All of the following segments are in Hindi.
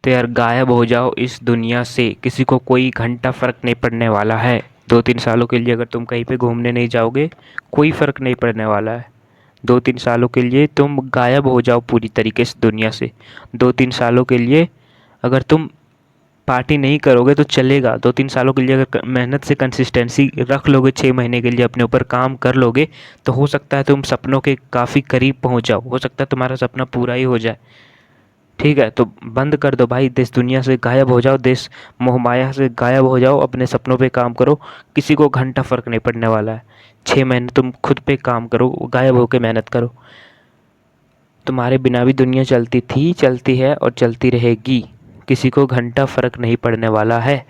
तो यार गायब हो जाओ इस दुनिया से, किसी को कोई घंटा फर्क नहीं पड़ने वाला है। 2-3 सालों के लिए अगर तुम कहीं पे घूमने नहीं जाओगे, कोई फर्क नहीं पड़ने वाला है। 2-3 सालों के लिए तुम गायब हो जाओ पूरी तरीके से दुनिया से। 2-3 सालों के लिए अगर तुम पार्टी नहीं करोगे तो चलेगा। 2-3 सालों के लिए अगर मेहनत से कंसिस्टेंसी रख लोगे, 6 महीने के लिए अपने ऊपर काम कर लोगे, तो हो सकता है तुम सपनों के काफ़ी करीब पहुंच जाओ। हो सकता है तुम्हारा सपना पूरा ही हो जाए। ठीक है, तो बंद कर दो भाई, देश दुनिया से गायब हो जाओ, देश मोह माया से गायब हो जाओ, अपने सपनों पे काम करो। किसी को घंटा फर्क नहीं पड़ने वाला है। 6 महीने तुम खुद पे काम करो, गायब होके मेहनत करो। तुम्हारे बिना भी दुनिया चलती थी, चलती है और चलती रहेगी। किसी को घंटा फर्क नहीं पड़ने वाला है।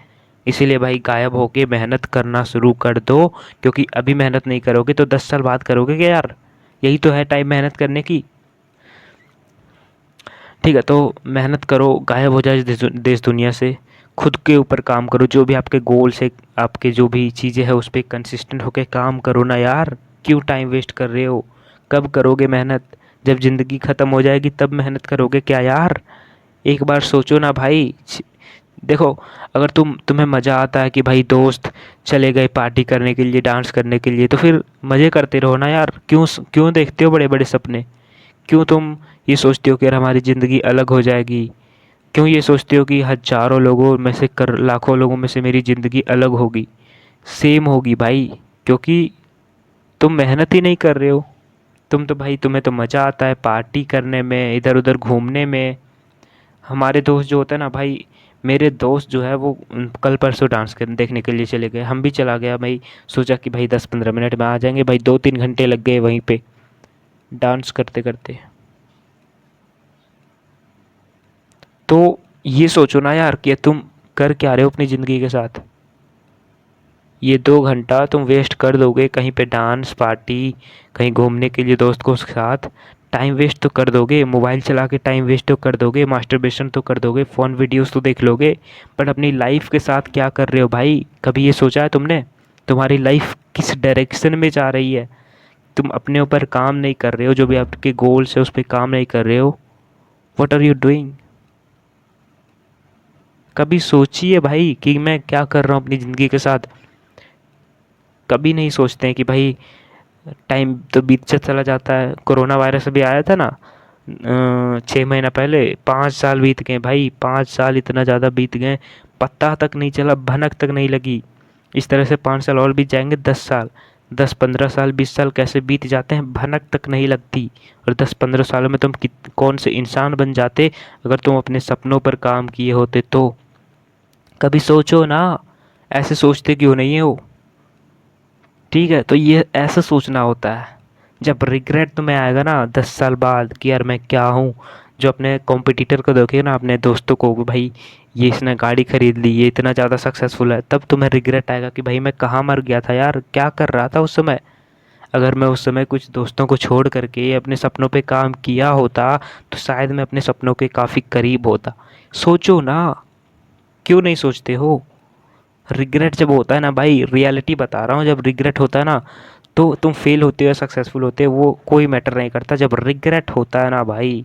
इसीलिए भाई गायब होके मेहनत करना शुरू कर दो। क्योंकि अभी मेहनत नहीं करोगे तो 10 साल बाद करोगे क्या यार? यही तो है टाइम मेहनत करने की। ठीक है, तो मेहनत करो, गायब हो जाए इस देश दुनिया से। खुद के ऊपर काम करो, जो भी आपके गोल्स है, आपके जो भी चीज़ें हैं उस पर कंसिस्टेंट होके काम करो ना यार। क्यों टाइम वेस्ट कर रहे हो? कब करोगे मेहनत? जब ज़िंदगी ख़त्म हो जाएगी तब मेहनत करोगे क्या यार? एक बार सोचो ना भाई। देखो, अगर तुम्हें मज़ा आता है कि भाई दोस्त चले गए पार्टी करने के लिए, डांस करने के लिए, तो फिर मज़े करते रहो ना यार। क्यों क्यों देखते हो बड़े बड़े सपने? क्यों तुम ये सोचते हो कि यार हमारी ज़िंदगी अलग हो जाएगी? क्यों ये सोचते हो कि हज़ारों लोगों में से कर लाखों लोगों में से मेरी ज़िंदगी अलग होगी? सेम होगी भाई। क्योंकि तुम मेहनत ही नहीं कर रहे हो। तुम तो भाई, तुम्हें तो मज़ा आता है पार्टी करने में, इधर उधर घूमने में। हमारे दोस्त जो होते हैं ना भाई, मेरे दोस्त जो है वो कल परसों डांस कर देखने के लिए चले गए, हम भी चला गया भाई। सोचा कि भाई 10-15 मिनट में आ जाएंगे, भाई 2-3 घंटे लग गए वहीं पे डांस करते करते। तो ये सोचो ना यार कि तुम कर क्या रहे हो अपनी ज़िंदगी के साथ। ये 2 घंटा तुम वेस्ट कर दोगे कहीं पे डांस पार्टी, कहीं घूमने के लिए दोस्तों के साथ। टाइम वेस्ट तो कर दोगे, मोबाइल चला के टाइम वेस्ट तो कर दोगे, मास्टरबेशन तो कर दोगे, फ़ोन वीडियोस तो देख लोगे। बट अपनी लाइफ के साथ क्या कर रहे हो भाई? कभी ये सोचा है तुमने? तुम्हारी लाइफ किस डायरेक्शन में जा रही है? तुम अपने ऊपर काम नहीं कर रहे हो, जो भी आपके गोल्स है उस पर काम नहीं कर रहे हो। What are you doing? कभी सोचिए भाई कि मैं क्या कर रहा हूँ अपनी ज़िंदगी के साथ। कभी नहीं सोचते हैं कि भाई टाइम तो बीतता चला जाता है। कोरोना वायरस अभी आया था ना, 6 महीना पहले। 5 साल बीत गए भाई, 5 साल इतना ज़्यादा बीत गए, पता तक नहीं चला, भनक तक नहीं लगी। इस तरह से 5 साल और बीत जाएंगे, 10 साल। 10-15 साल 20 साल कैसे बीत जाते हैं, भनक तक नहीं लगती। और 10-15 सालों में तुम कौन से इंसान बन जाते अगर तुम अपने सपनों पर काम किए होते तो। कभी सोचो ना। ऐसे सोचते क्यों नहीं हो? ठीक है, तो ये ऐसा सोचना होता है। जब रिग्रेट तुम्हें आएगा ना 10 साल बाद कि यार मैं क्या हूँ। जो अपने कॉम्पिटिटर को देखिए ना, अपने दोस्तों को, कि भाई ये इसने गाड़ी खरीद ली, ये इतना ज़्यादा सक्सेसफुल है, तब तुम्हें रिग्रेट आएगा कि भाई मैं कहाँ मर गया था यार, क्या कर रहा था उस समय। अगर मैं उस समय कुछ दोस्तों को छोड़ करके अपने सपनों पे काम किया होता तो शायद मैं अपने सपनों के काफ़ी करीब होता। सोचो ना। क्यों नहीं सोचते हो? रिग्रेट जब होता है ना भाई, रियलिटी बता रहा हूँ, जब रिग्रेट होता है ना, तो तुम फेल होते हो या सक्सेसफुल होते हो वो कोई मैटर नहीं करता। जब रिग्रेट होता है ना भाई,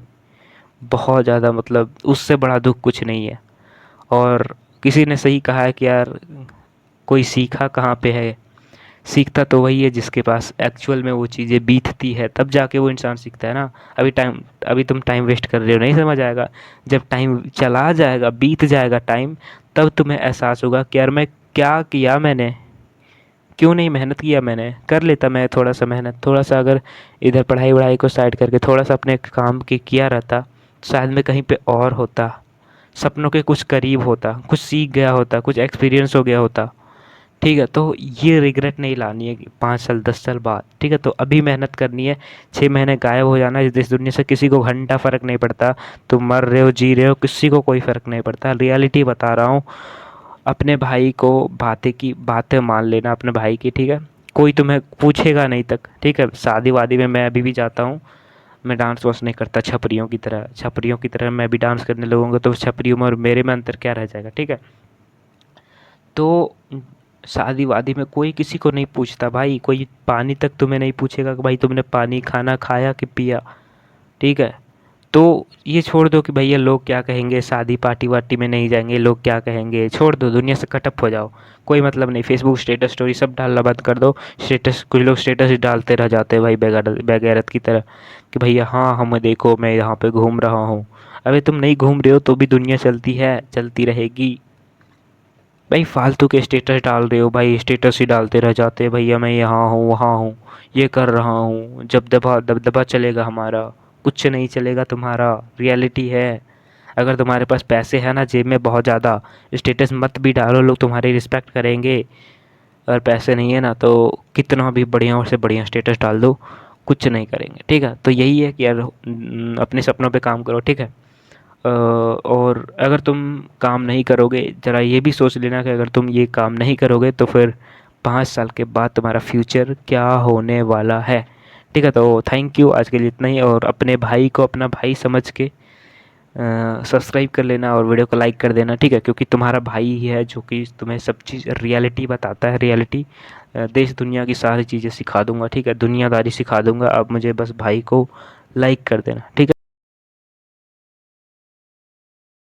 बहुत ज़्यादा, मतलब उससे बड़ा दुख कुछ नहीं है। और किसी ने सही कहा है कि यार कोई सीखा कहाँ पे है। सीखता तो वही है जिसके पास एक्चुअल में वो चीज़ें बीतती है, तब जाके वो इंसान सीखता है ना। अभी तुम टाइम वेस्ट कर रहे हो, नहीं समझ आएगा। जब टाइम चला जाएगा, बीत जाएगा टाइम, तब तुम्हें एहसास होगा कि यार मैं क्या किया मैंने। क्यों नहीं मेहनत किया मैंने? कर लेता मैं थोड़ा सा मेहनत, थोड़ा सा अगर इधर पढ़ाई वढ़ाई को साइड करके थोड़ा सा अपने काम के किया रहता, शायद मैं कहीं पे और होता, सपनों के कुछ करीब होता, कुछ सीख गया होता, कुछ एक्सपीरियंस हो गया होता। ठीक है, तो ये रिग्रेट नहीं लानी है कि 5 साल 10 साल बाद। ठीक है, तो अभी मेहनत करनी है। 6 महीने गायब हो जाना इस दुनिया से, किसी को घंटा फर्क नहीं पड़ता। तुम मर रहे हो जी रहे हो, किसी को कोई फर्क नहीं पड़ता। रियलिटी बता रहा हूँ। अपने भाई को बातें की बातें मान लेना अपने भाई की। ठीक है, कोई तुम्हें पूछेगा नहीं तक। ठीक है, शादी वादी में मैं अभी भी जाता हूँ, मैं डांस वांस नहीं करता छपरियों की तरह। छपरियों की तरह मैं भी डांस करने लगूंगा तो छपरियों में और मेरे में अंतर क्या रह जाएगा? ठीक है, तो शादी वादी में कोई किसी को नहीं पूछता भाई। कोई पानी तक तुम्हें नहीं पूछेगा कि भाई तुमने पानी खाना खाया कि पिया। ठीक है, तो ये छोड़ दो कि भैया लोग क्या कहेंगे, शादी पार्टी वार्टी में नहीं जाएंगे, लोग क्या कहेंगे, छोड़ दो, दुनिया से कट अप हो जाओ। कोई मतलब नहीं, फेसबुक स्टेटस स्टोरी सब डालना बंद कर दो। स्टेटस, कुछ लोग स्टेटस ही डालते रह जाते हैं भाई बेगैरत की तरह, कि भैया हाँ हमें देखो मैं यहाँ पे घूम रहा हूँ। अबे तुम नहीं घूम रहे हो तो भी दुनिया चलती है, चलती रहेगी। भाई फालतू के स्टेटस डाल रहे हो भाई, स्टेटस ही डालते रह जाते हैं, भैया मैं यहाँ हूँ वहाँ हूँ, ये कर रहा हूँ, जब दबा दबदबा चलेगा हमारा, कुछ नहीं चलेगा तुम्हारा। रियलिटी है, अगर तुम्हारे पास पैसे हैं ना जेब में बहुत ज़्यादा, स्टेटस मत भी डालो, लोग तुम्हारी रिस्पेक्ट करेंगे। अगर पैसे नहीं है ना तो कितना भी बढ़िया से बढ़िया स्टेटस डाल दो, कुछ नहीं करेंगे। ठीक है, तो यही है कि यार अपने सपनों पे काम करो। ठीक है, और अगर तुम काम नहीं करोगे, ज़रा ये भी सोच लेना कि अगर तुम ये काम नहीं करोगे तो फिर 5 साल के बाद तुम्हारा फ्यूचर क्या होने वाला है। ठीक है, तो थैंक यू, आज के लिए इतना ही। और अपने भाई को अपना भाई समझ के सब्सक्राइब कर लेना और वीडियो को लाइक कर देना। ठीक है, क्योंकि तुम्हारा भाई ही है जो कि तुम्हें सब चीज़ रियलिटी बताता है। रियलिटी, देश दुनिया की सारी चीज़ें सिखा दूंगा। ठीक है, दुनियादारी सिखा दूंगा। अब मुझे बस भाई को लाइक कर देना। ठीक है।